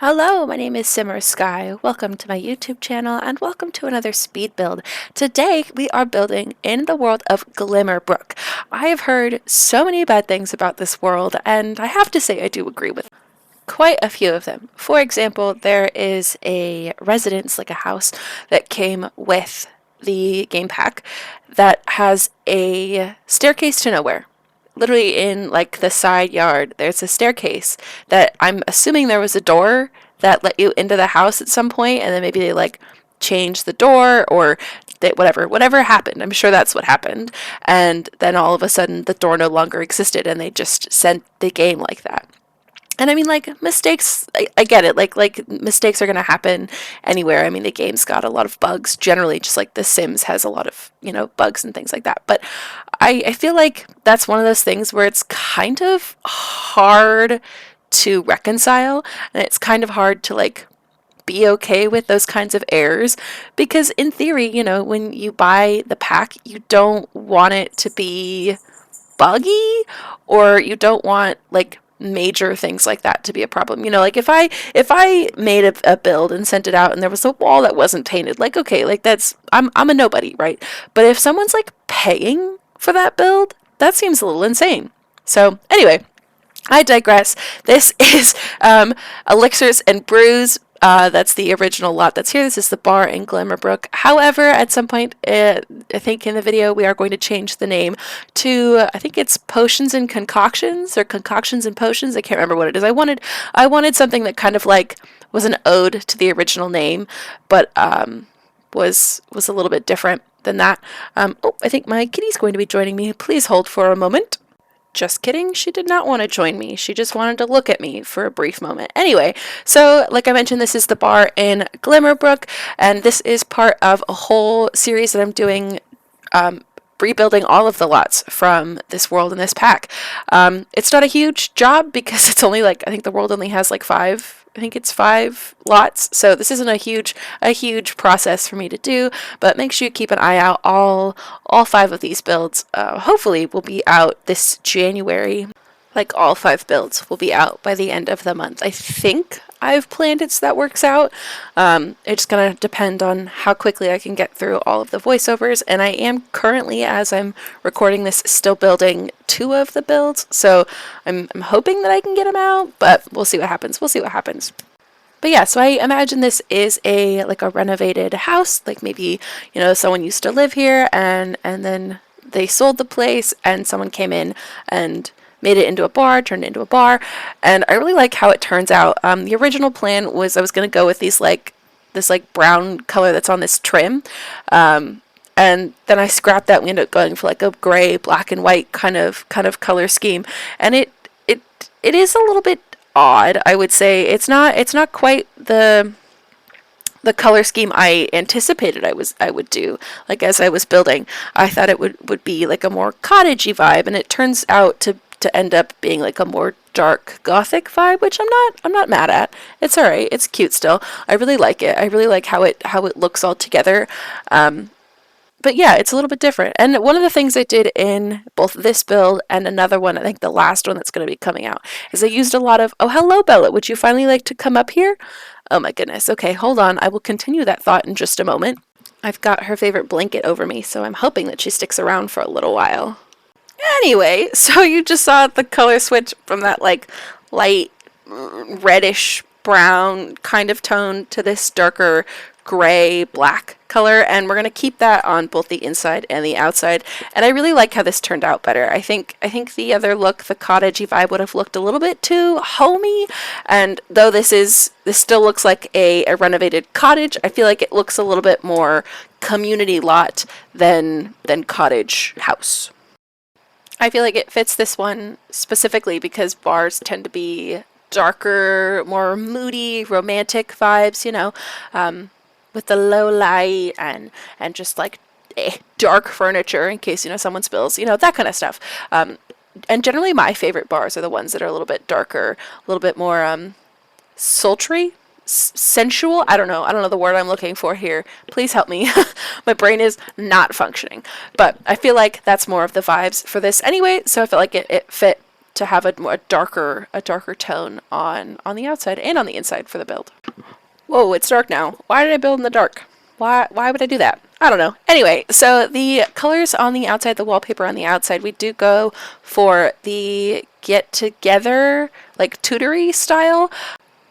Hello, my name is Simmer Sky. Welcome to my YouTube channel and welcome to another speed build. Today we are building in the world of Glimmerbrook. I have heard so many bad things about this world and I have to say I do agree with quite a few of them. For example, there is a residence, like a house, that came with the game pack that has a staircase to nowhere. Literally in like the side yard, there's a staircase that I'm assuming there was a door that let you into the house at some point, and then maybe they like changed the door or they, whatever happened. I'm sure that's what happened. And then all of a sudden the door no longer existed and they just sent the game like that. And I mean, like, mistakes, I get it. Like mistakes are going to happen anywhere. I mean, the game's got a lot of bugs generally, just like The Sims has a lot of, bugs and things like that. But I feel like that's one of those things where it's kind of hard to reconcile. And it's kind of hard to, like, be okay with those kinds of errors. Because in theory, when you buy the pack, you don't want it to be buggy or you don't want, like, major things like that to be a problem. Like if I made a build and sent it out and there was a wall that wasn't painted, like, okay, like that's I'm a nobody, right? But if someone's like paying for that build, that seems a little insane. So anyway, I digress. This is Elixirs and Brews. That's the original lot that's here. This is the bar in Glimmerbrook. However, at some point, I think in the video, we are going to change the name to, I think it's Potions and Concoctions, or Concoctions and Potions. I can't remember what it is. I wanted something that kind of like was an ode to the original name, but was a little bit different than that. Oh, I think my kitty's going to be joining me. Please hold for a moment. Just kidding, she did not want to join me. She just wanted to look at me for a brief moment. Anyway, so like I mentioned, this is the bar in Glimmerbrook, and this is part of a whole series that I'm doing, rebuilding all of the lots from this world in this pack. It's not a huge job because it's only like, I think the world only has like it's 5 lots, so this isn't a huge process for me to do, but make sure you keep an eye out. All 5 of these builds hopefully will be out this January. Like all 5 builds will be out by the end of the month. I think I've planned it so that works out. It's going to depend on how quickly I can get through all of the voiceovers, and I am currently, as I'm recording this, still building 2 of the builds, so I'm hoping that I can get them out, but we'll see what happens. We'll see what happens. But yeah, so I imagine this is a renovated house, like maybe, someone used to live here and then they sold the place and someone came in and made it into a bar, turned it into a bar, and I really like how it turns out. The original plan was I was going to go with this brown color that's on this trim, and then I scrapped that. We ended up going for like a gray, black and white kind of color scheme, and it is a little bit odd, I would say. It's not quite the color scheme I anticipated I would do. Like as I was building, I thought it would be like a more cottagey vibe, and it turns out to end up being like a more dark gothic vibe, which I'm not mad at. It's alright. It's cute still. I really like it. I really like how it looks all together. But yeah, it's a little bit different. And one of the things I did in both this build and another one, I think the last one that's going to be coming out, is I used a lot of, oh, hello, Bella. Would you finally like to come up here? Oh my goodness. Okay, hold on. I will continue that thought in just a moment. I've got her favorite blanket over me, so I'm hoping that she sticks around for a little while. Anyway, so you just saw the color switch from that like light reddish brown kind of tone to this darker gray black color, and we're going to keep that on both the inside and the outside, and I really like how this turned out better. I think the other look, the cottagey vibe, would have looked a little bit too homey, and though this still looks like a renovated cottage, I feel like it looks a little bit more community lot than cottage house. I feel like it fits this one specifically because bars tend to be darker, more moody, romantic vibes, with the low light and just like dark furniture in case, someone spills, that kind of stuff. And generally my favorite bars are the ones that are a little bit darker, a little bit more sultry, sensual. I don't know the word I'm looking for here. Please help me. My brain is not functioning. But I feel like that's more of the vibes for this anyway, so I felt like it fit to have a darker tone on the outside and on the inside for the build. Whoa, it's dark now. Why did I build in the dark? Why would I do that? I don't know. Anyway, so the colors on the outside, the wallpaper on the outside, we do go for the get together, like tutory style.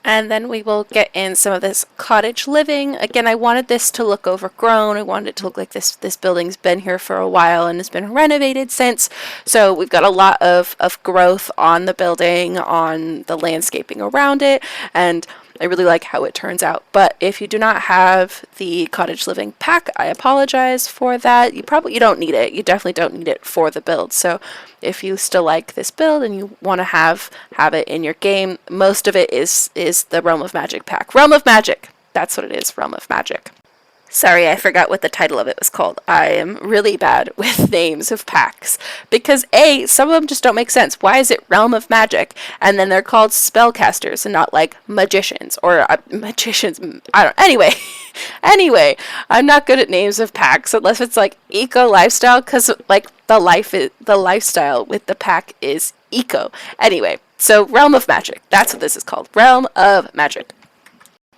And then we will get in some of this cottage living. Again, I wanted this to look overgrown. I wanted it to look like this building's been here for a while and has been renovated since. So we've got a lot of growth on the building, on the landscaping around it, and I really like how it turns out. But if you do not have the cottage living pack, I apologize for that. You don't need it. You definitely don't need it for the build. So if you still like this build and you want to have it in your game, most of it is the Realm of Magic pack. Realm of Magic! That's what it is, Realm of Magic. Sorry, I forgot what the title of it was called. I am really bad with names of packs. Because A, some of them just don't make sense. Why is it Realm of Magic? And then they're called spellcasters and not like magicians. Or magicians, I don't, anyway, I'm not good at names of packs unless it's like eco lifestyle, because like the lifestyle with the pack is eco. Anyway, so Realm of Magic, that's what this is called. Realm of Magic.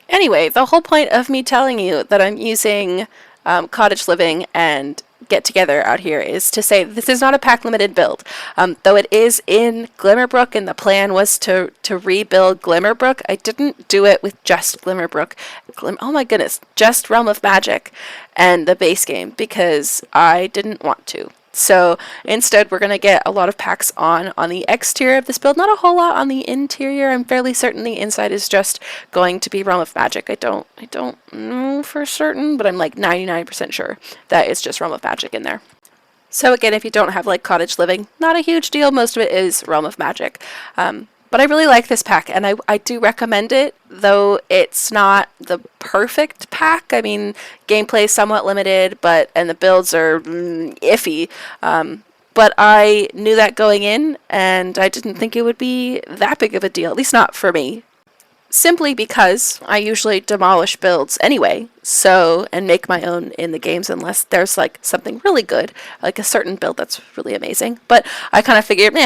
Anyway, the whole point of me telling you that I'm using cottage living and get together out here is to say this is not a pack limited build. Though it is in Glimmerbrook and the plan was to rebuild Glimmerbrook, I didn't do it with just Glimmerbrook. Oh my goodness, just Realm of Magic and the base game because I didn't want to. So instead we're going to get a lot of packs on the exterior of this build, not a whole lot on the interior. I'm fairly certain the inside is just going to be Realm of Magic. I don't know for certain, but I'm like 99% sure that it's just Realm of Magic in there. So again, if you don't have like cottage living, not a huge deal. Most of it is Realm of Magic. But I really like this pack, and I do recommend it, though it's not the perfect pack. I mean, gameplay is somewhat limited, and the builds are iffy. But I knew that going in, and I didn't think it would be that big of a deal, at least not for me. Simply because I usually demolish builds anyway, and make my own in the games unless there's like something really good, like a certain build that's really amazing. But I kind of figured,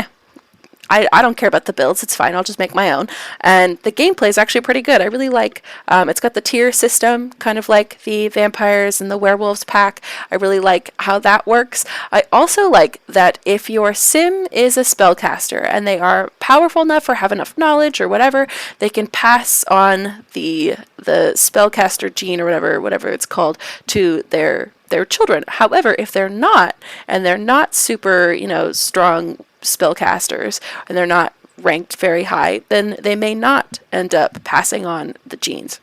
I don't care about the builds, it's fine, I'll just make my own. And the gameplay is actually pretty good. I really like, it's got the tier system, kind of like the vampires and the werewolves pack. I really like how that works. I also like that if your sim is a spellcaster and they are powerful enough or have enough knowledge or whatever, they can pass on the spellcaster gene or whatever it's called to their children. However, if they're not, and they're not super, strong spellcasters, and they're not ranked very high, then they may not end up passing on the genes.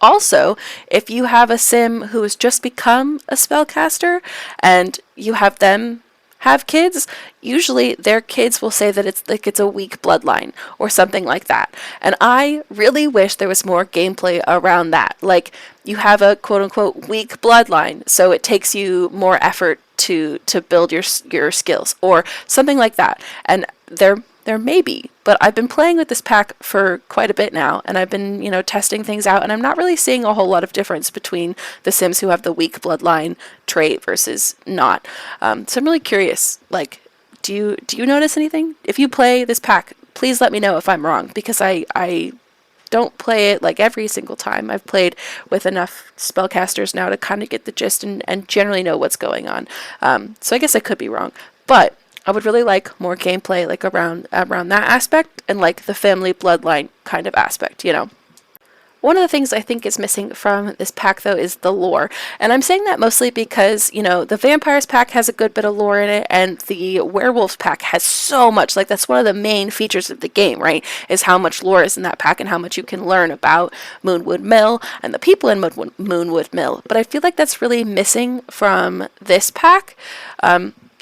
Also, if you have a sim who has just become a spellcaster and you have them have kids, usually their kids will say that it's a weak bloodline or something like that. And I really wish there was more gameplay around that. Like, you have a quote-unquote weak bloodline, so it takes you more effort to build your skills or something like that. And there may be, but I've been playing with this pack for quite a bit now, and I've been, testing things out, and I'm not really seeing a whole lot of difference between the Sims who have the weak bloodline trait versus not. So I'm really curious, like, do you notice anything? If you play this pack, please let me know if I'm wrong, because I don't play it like every single time. I've played with enough spellcasters now to kind of get the gist and generally know what's going on. So I guess I could be wrong, but I would really like more gameplay like around that aspect and like the family bloodline kind of aspect, One of the things I think is missing from this pack, though, is the lore. And I'm saying that mostly because, the Vampires pack has a good bit of lore in it, and the Werewolves pack has so much. Like, that's one of the main features of the game, right? Is how much lore is in that pack and how much you can learn about Moonwood Mill and the people in Moonwood Mill. But I feel like that's really missing from this pack.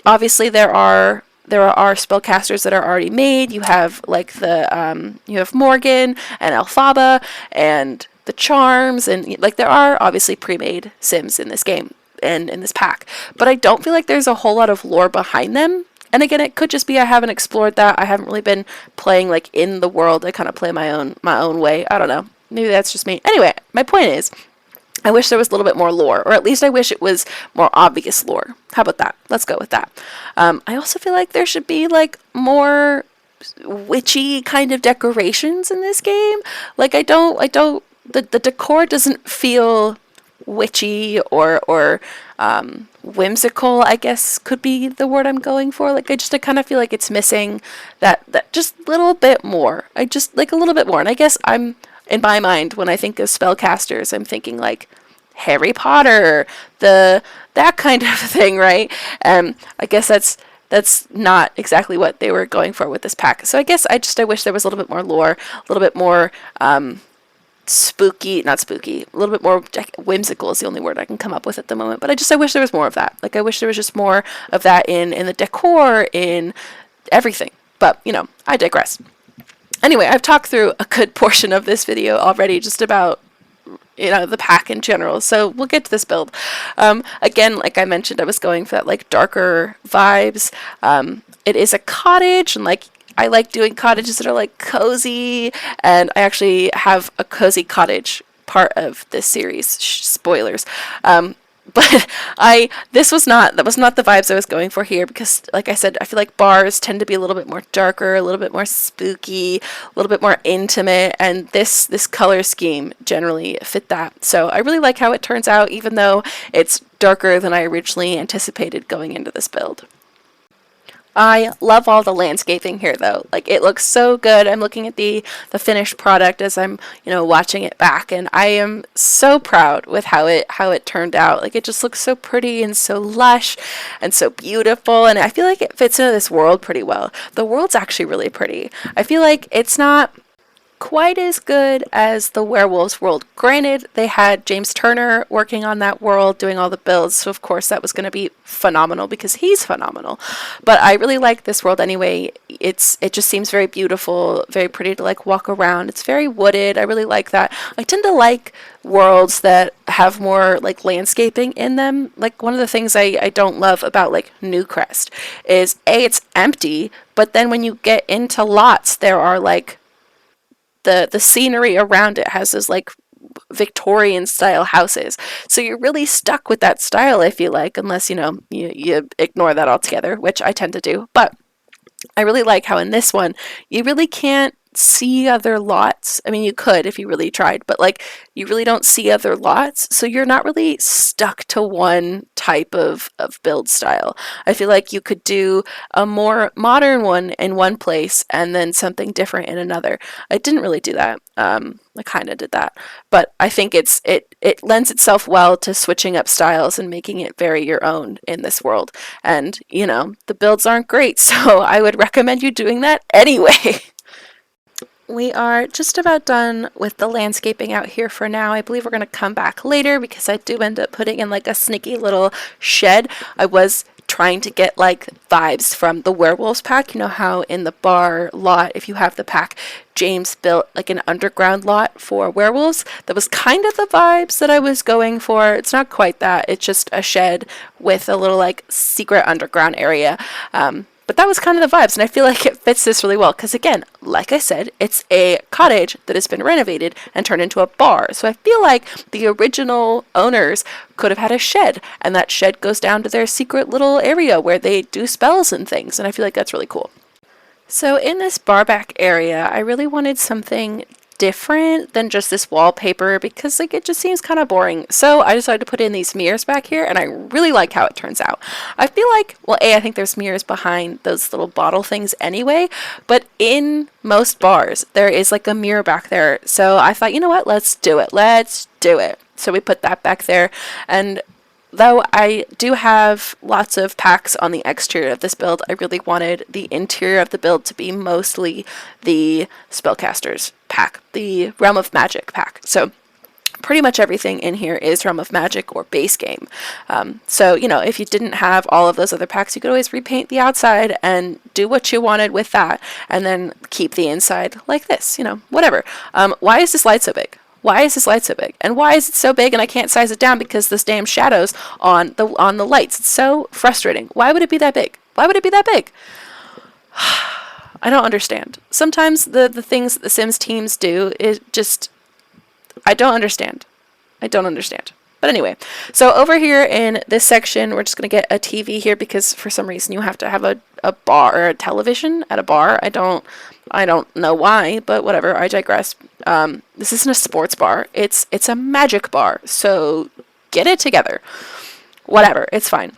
Obviously, there are spellcasters that are already made. You have like you have Morgan and Elphaba and the Charms, and like there are obviously pre-made Sims in this game and in this pack. But I don't feel like there's a whole lot of lore behind them. And again, it could just be I haven't explored that. I haven't really been playing like in the world. I kind of play my own way. I don't know. Maybe that's just me. Anyway, my point is, I wish there was a little bit more lore, or at least I wish it was more obvious lore. How about that? Let's go with that. I also feel like there should be like more witchy kind of decorations in this game. Like the decor doesn't feel witchy or whimsical, I guess could be the word I'm going for. Like I kind of feel like it's missing that just little bit more. I just like a little bit more. And I guess I'm in my mind when I think of spellcasters, I'm thinking like Harry Potter, that kind of thing, right? I guess that's not exactly what they were going for with this pack. So I guess I wish there was a little bit more lore, a little bit more spooky, not spooky, a little bit more whimsical is the only word I can come up with at the moment. But I wish there was more of that. Like I wish there was just more of that in the decor, in everything. But you know, I digress. Anyway, I've talked through a good portion of this video already, just about the pack in general. So we'll get to this build. Again, like I mentioned, I was going for that like darker vibes. It is a cottage, and like I like doing cottages that are like cozy, and I actually have a cozy cottage part of this series. Spoilers. But that was not the vibes I was going for here, because like I said, I feel like bars tend to be a little bit more darker, a little bit more spooky, a little bit more intimate, and this color scheme generally fit that. So I really like how it turns out, even though it's darker than I originally anticipated going into this build. I love all the landscaping here though. Like it looks so good. I'm looking at the finished product as I'm, watching it back, and I am so proud with how it turned out. Like it just looks so pretty and so lush and so beautiful, and I feel like it fits into this world pretty well. The world's actually really pretty. I feel like it's not quite as good as the werewolves world. Granted, they had James Turner working on that world, doing all the builds, so of course that was going to be phenomenal because he's phenomenal. But I really like this world anyway. It just seems very beautiful, very pretty to like walk around. It's very wooded. I really like that. I tend to like worlds that have more like landscaping in them. Like one of the things I don't love about like Newcrest is it's empty, but then when you get into lots, there are like the scenery around it has those like Victorian style houses. So you're really stuck with that style, I feel like, unless, you ignore that altogether, which I tend to do. But I really like how in this one, you really can't see other lots. I mean, you could if you really tried, but like you really don't see other lots. So you're not really stuck to one type of build style. I feel like you could do a more modern one in one place and then something different in another. I didn't really do that. I kind of did that, but I think it lends itself well to switching up styles and making it very your own in this world. And, the builds aren't great, so I would recommend you doing that anyway. We are just about done with the landscaping out here for now. I believe we're going to come back later because I do end up putting in like a sneaky little shed. I was trying to get like vibes from the werewolves pack. You know how in the bar lot, if you have the pack, James built like an underground lot for werewolves. That was kind of the vibes that I was going for. It's not quite that. It's just a shed with a little like secret underground area. But that was kind of the vibes, and I feel like it fits this really well because, again, like I said, it's a cottage that has been renovated and turned into a bar. So I feel like the original owners could have had a shed, and that shed goes down to their secret little area where they do spells and things, and I feel like that's really cool. So in this bar back area, I really wanted something different than just this wallpaper because like it just seems kind of boring. So I decided to put in these mirrors back here, and I really like how it turns out. I feel like, well, I think there's mirrors behind those little bottle things anyway, but in most bars there is like a mirror back there. So I thought, you know what, let's do it. So we put that back there, and though I do have lots of packs on the exterior of this build, I really wanted the interior of the build to be mostly the Spellcasters pack, the Realm of Magic pack. So pretty much everything in here is Realm of Magic or base game. So, if you didn't have all of those other packs, you could always repaint the outside and do what you wanted with that, and then keep the inside like this, whatever. Why is this light so big? Why is this light so big? And why is it so big and I can't size it down because this damn shadows on the lights? It's so frustrating. Why would it be that big? Why would it be that big? I don't understand. Sometimes the things that the Sims teams do is just, I don't understand. I don't understand. But anyway, so over here in this section, we're just going to get a TV here because for some reason you have to have a bar or a television at a bar. I don't know why, but whatever, I digress. This isn't a sports bar. It's a magic bar, so get it together. Whatever, it's fine.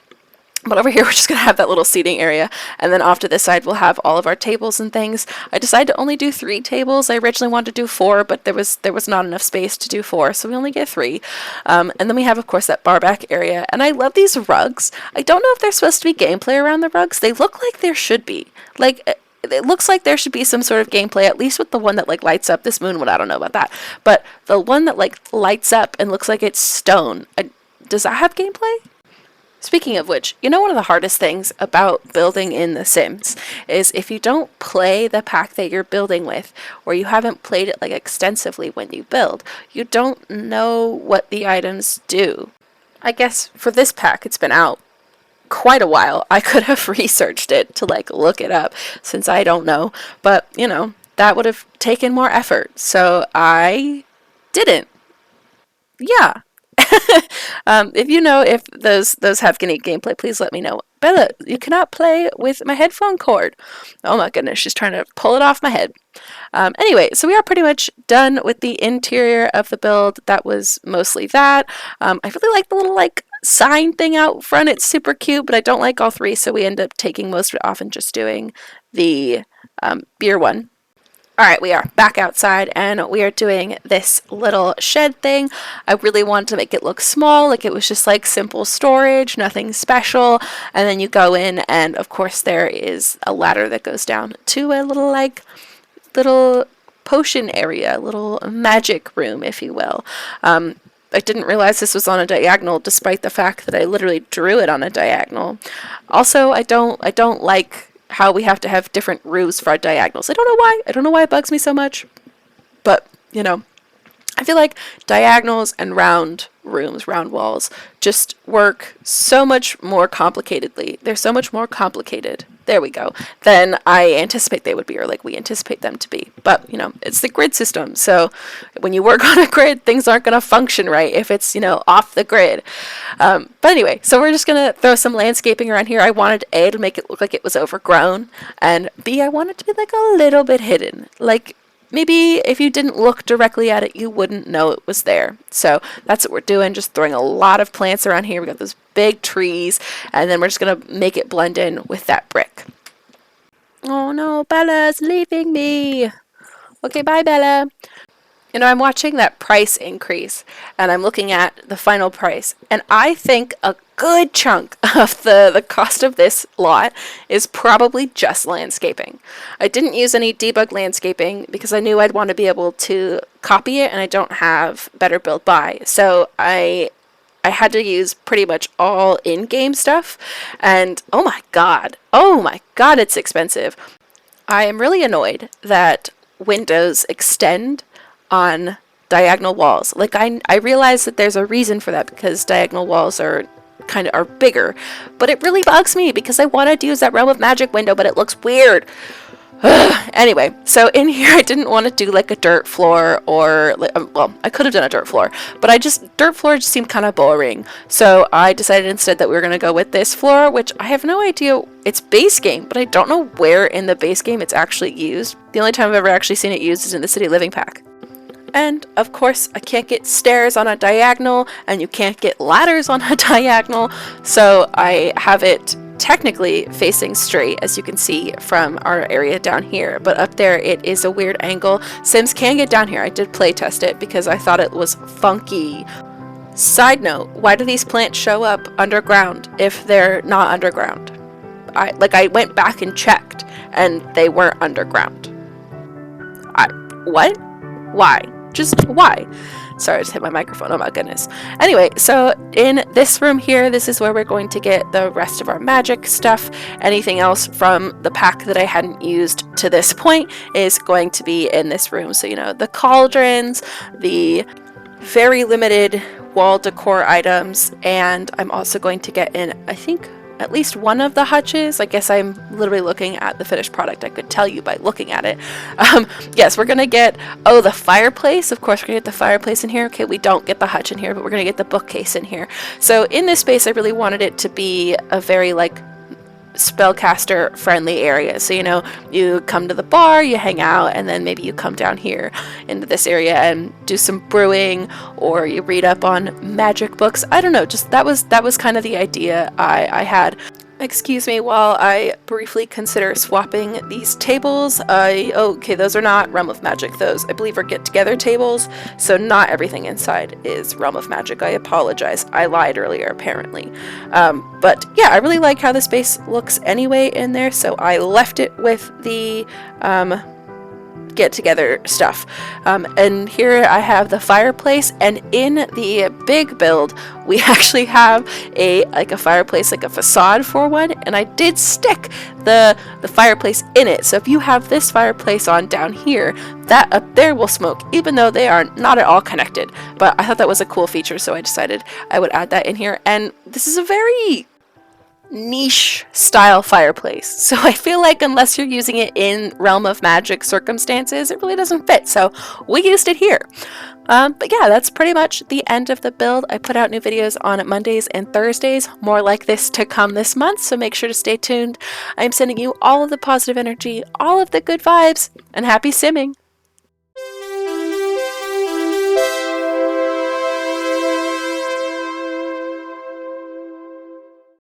But over here, we're just going to have that little seating area. And then off to this side, we'll have all of our tables and things. I decided to only do 3 tables. I originally wanted to do 4, but there was not enough space to do 4, so we only get 3. And then we have, of course, that bar back area. And I love these rugs. I don't know if there's supposed to be gameplay around the rugs. They look like there should be. Like, it looks like there should be some sort of gameplay, at least with the one that, like, lights up. This moon one, I don't know about that. But the one that, like, lights up and looks like it's stone, does that have gameplay? Speaking of which, you know, one of the hardest things about building in The Sims is if you don't play the pack that you're building with, or you haven't played it like extensively when you build, you don't know what the items do. I guess for this pack, it's been out quite a while. I could have researched it to like look it up since I don't know, but you know, that would have taken more effort. So I didn't. Yeah. If you know if those have any gameplay, please let me know. Bella, you cannot play with my headphone cord. Oh my goodness, she's trying to pull it off my head. Anyway, so we are pretty much done with the interior of the build. That was mostly that. I really like the little like sign thing out front. It's super cute, but I don't like all 3, so we end up taking most of it off and just doing the beer one. Alright, we are back outside and we are doing this little shed thing. I really wanted to make it look small, like it was just like simple storage, nothing special. And then you go in and of course there is a ladder that goes down to a little potion area, little magic room, if you will. I didn't realize this was on a diagonal despite the fact that I literally drew it on a diagonal. Also, I don't like how we have to have different roofs for our diagonals. I don't know why. I don't know why it bugs me so much. But, you know, I feel like diagonals and round rooms, round walls, just work so much more complicatedly. They're so much more complicated. There we go. Than I anticipate they would be, or like we anticipate them to be. But, you know, it's the grid system. So when you work on a grid, things aren't going to function right if it's, you know, off the grid. But anyway, so we're just going to throw some landscaping around here. I wanted A, to make it look like it was overgrown, and B, I wanted to be like a little bit hidden. Like, maybe if you didn't look directly at it, you wouldn't know it was there. So that's what we're doing, just throwing a lot of plants around here. We got those big trees, and then we're just going to make it blend in with that brick. Oh no, Bella's leaving me. Okay, bye Bella. You know, I'm watching that price increase, and I'm looking at the final price, and I think a good chunk of the cost of this lot is probably just landscaping. I didn't use any debug landscaping because I knew I'd want to be able to copy it, and I don't have Better Build By. So I had to use pretty much all in-game stuff, and oh my god, it's expensive. I am really annoyed that windows extend on diagonal walls. Like I realize that there's a reason for that because diagonal walls are bigger, but it really bugs me because I wanted to use that Realm of Magic window, but it looks weird. Anyway, so in here I didn't want to do like a dirt floor or well, I could have done a dirt floor, but dirt floor just seemed kind of boring. So I decided instead that we were going to go with this floor, which I have no idea. It's base game, but I don't know where in the base game it's actually used. The only time I've ever actually seen it used is in the City Living pack. And, of course, I can't get stairs on a diagonal, and you can't get ladders on a diagonal, so I have it technically facing straight, as you can see from our area down here, but up there it is a weird angle. Sims can get down here. I did play test it because I thought it was funky. Side note, why do these plants show up underground if they're not underground? I went back and checked, and they weren't underground. What? Why? Just why? Sorry, I just hit my microphone. Oh my goodness. Anyway, so in this room here, this is where we're going to get the rest of our magic stuff. Anything else from the pack that I hadn't used to this point is going to be in this room. So, you know, the cauldrons, the very limited wall decor items, and I'm also going to get in, I think, at least one of the hutches. I guess I'm literally looking at the finished product. I could tell you by looking at it. Yes, we're gonna get, oh, the fireplace. Of course, we're gonna get the fireplace in here. Okay, we don't get the hutch in here, but we're gonna get the bookcase in here. So in this space, I really wanted it to be a very like spellcaster friendly area. So, you know, you come to the bar, you hang out, and then maybe you come down here into this area and do some brewing, or you read up on magic books. I don't know, just that was kind of the idea I had. Excuse me while I briefly consider swapping these tables. Okay, those are not Realm of Magic. Those, I believe, are get-together tables, so not everything inside is Realm of Magic. I apologize. I lied earlier, apparently. But yeah, I really like how the space looks anyway in there, so I left it with the get together stuff. And here I have the fireplace, and in the big build we actually have a fireplace, like a facade for one, and I did stick the fireplace in it. So if you have this fireplace on down here, that up there will smoke, even though they are not at all connected. But I thought that was a cool feature, so I decided I would add that in here. And this is a very niche style fireplace, so I feel like unless you're using it in Realm of Magic circumstances, it really doesn't fit, so we used it here. But yeah, that's pretty much the end of the build. I put out new videos on Mondays and Thursdays, more like this to come this month, so make sure to stay tuned. I'm sending you all of the positive energy, all of the good vibes, and happy simming!